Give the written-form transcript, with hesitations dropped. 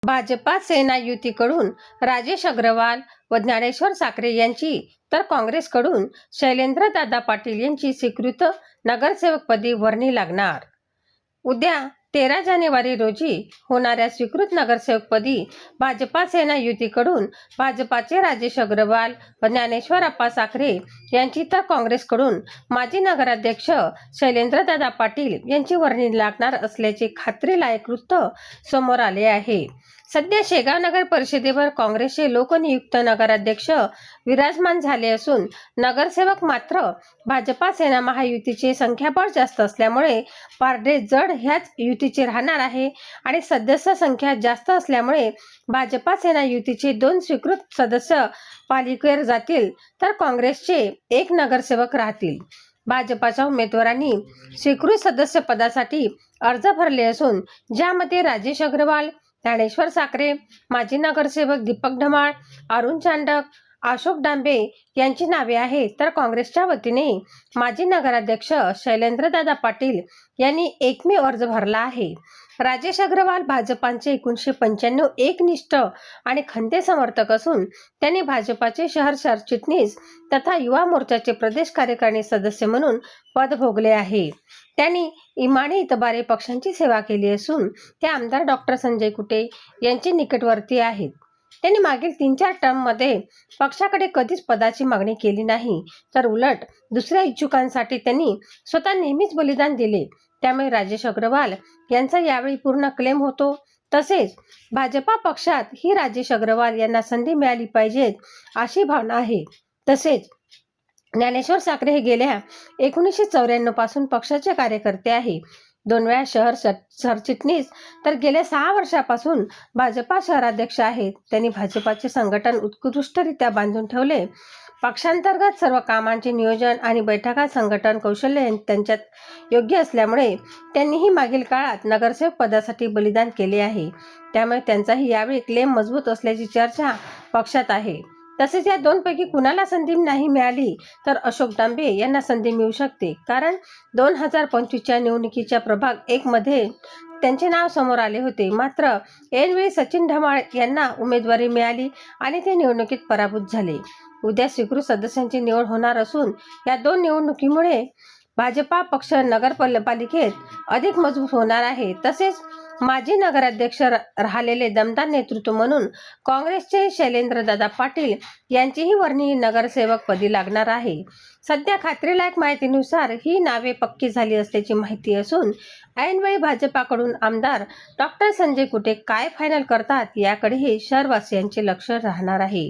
भाजपा सेना युतीकडून राजेश अग्रवाल व ज्ञानेश्वर साखरे यांची तर काँग्रेसकडून शैलेंद्रदादा पाटील यांची स्वीकृत नगरसेवकपदी वर्णी लागणार। उद्या 13 जानेवारी रोजी होणाऱ्या स्वीकृत नगरसेवकपदी भाजपा सेना युतीकडून भाजपाचे राजेश अग्रवाल व ज्ञानेश्वर अप्पा साखरे यांची तर काँग्रेसकडून माजी नगराध्यक्ष शैलेंद्रदादा पाटील यांची वर्णी लागणार असल्याचे खात्रीलायक वृत्त समोर आले आहे। सध्या शेगाव नगर परिषदेवर काँग्रेसचे लोकनियुक्त नगराध्यक्ष विराजमान झाले असून नगरसेवक मात्र भाजपा सेना महायुतीचे संख्याबळ जास्त असल्यामुळे पारडे जड ह्याच युतीचे राहणार आहे आणि सदस्य संख्या जास्त असल्यामुळे भाजपा सेना युतीचे 2 स्वीकृत सदस्य पालिकेवर जातील तर काँग्रेसचे 1 नगरसेवक राहतील। भाजपाच्या उमेदवारांनी स्वीकृत सदस्य पदासाठी अर्ज भरले असून ज्यामध्ये राजेश अग्रवाल, ज्ञानेश्वर साखरे, माजी नगरसेवक दीपक धमाळ, अरुण चांडक, अशोक डांबे यांची नावे आहेत तर काँग्रेसच्या वतीने माजी नगराध्यक्ष शैलेंद्रदादा पाटील यांनी एकमेव अर्ज भरला आहे। राजेश अग्रवाल भाजपाचे 1995 एकनिष्ठ आणि खंते समर्थक असून त्यांनी भाजपाचे शहर सरचिटणीस तथा युवा मोर्चाचे प्रदेश कार्यकारिणी सदस्य म्हणून पद भोगले आहे। त्यांनी इमानी इतबारे पक्षांची सेवा केली असून ते आमदार डॉक्टर संजय कुटे यांचे निकटवर्ती आहेत। त्यांनी मागील 3-4 टर्ममध्ये पक्षाकडे कधीच पदाची मागणी केली नाही तर उलट दुसऱ्या इच्छुकांसाठी त्यांनी स्वतः नेहमीच बलिदान दिले। त्यामुळे राजेश अग्रवाल यांचा यावेळी पूर्ण क्लेम होतो। तसेच भाजपा पक्षात ही राजेश अग्रवाल यांना संधी मिळाली पाहिजे अशी भावना आहे। तसेच ज्ञानेश्वर साखरे हे गेल्या 1994 पासून पक्षाचे कार्यकर्ते आहे। 2 वेळा शहर सरचिटणीस तर गेल्या 6 वर्षापासून भाजपा शहराध्यक्ष आहेत। त्यांनी भाजपाचे संघटन उत्कृष्टरित्या बांधून ठेवले। पक्षांतर्गत सर्व कामांचे नियोजन आणि बैठका संघटन कौशल्य त्यांच्यात योग्य असल्यामुळे त्यांनीही मागील काळात नगरसेवक पदासाठी बलिदान केले आहे। त्यामुळे त्यांचाही यावेळी क्लेम मजबूत असल्याची चर्चा पक्षात आहे। तसेच या 2 पैकी कुणाला संधी नाही मिळाली तर अशोक डांबे यांना संधी मिळू शकते, कारण 2025च्या निवडणुकीच्या प्रभाग 1 मध्ये त्यांचे नाव समोर आले होते। मात्र ऐनवेळी सचिन धमाळ यांना उमेदवारी मिळाली आणि ते निवडणुकीत पराभूत झाले। उद्या स्वीकृत सदस्यांची निवड होणार असून या 2 निवडणुकीमुळे भाजपा पक्ष नगरपालिकेत अधिक मजबूत होणार आहे। तसेच माजी नगराध्यक्ष राहिलेले दमदार नेतृत्व म्हणून काँग्रेसचे शैलेंद्रदादा पाटील यांचीही वर्णी नगरसेवक पदी लागणार आहे। सध्या खात्रीलायक माहितीनुसार ही नावे पक्की झाली असल्याची माहिती असून ऐनवेळी भाजपाकडून आमदार डॉक्टर संजय कुटे काय फायनल करतात याकडेही शहरवासियांचे लक्ष राहणार आहे।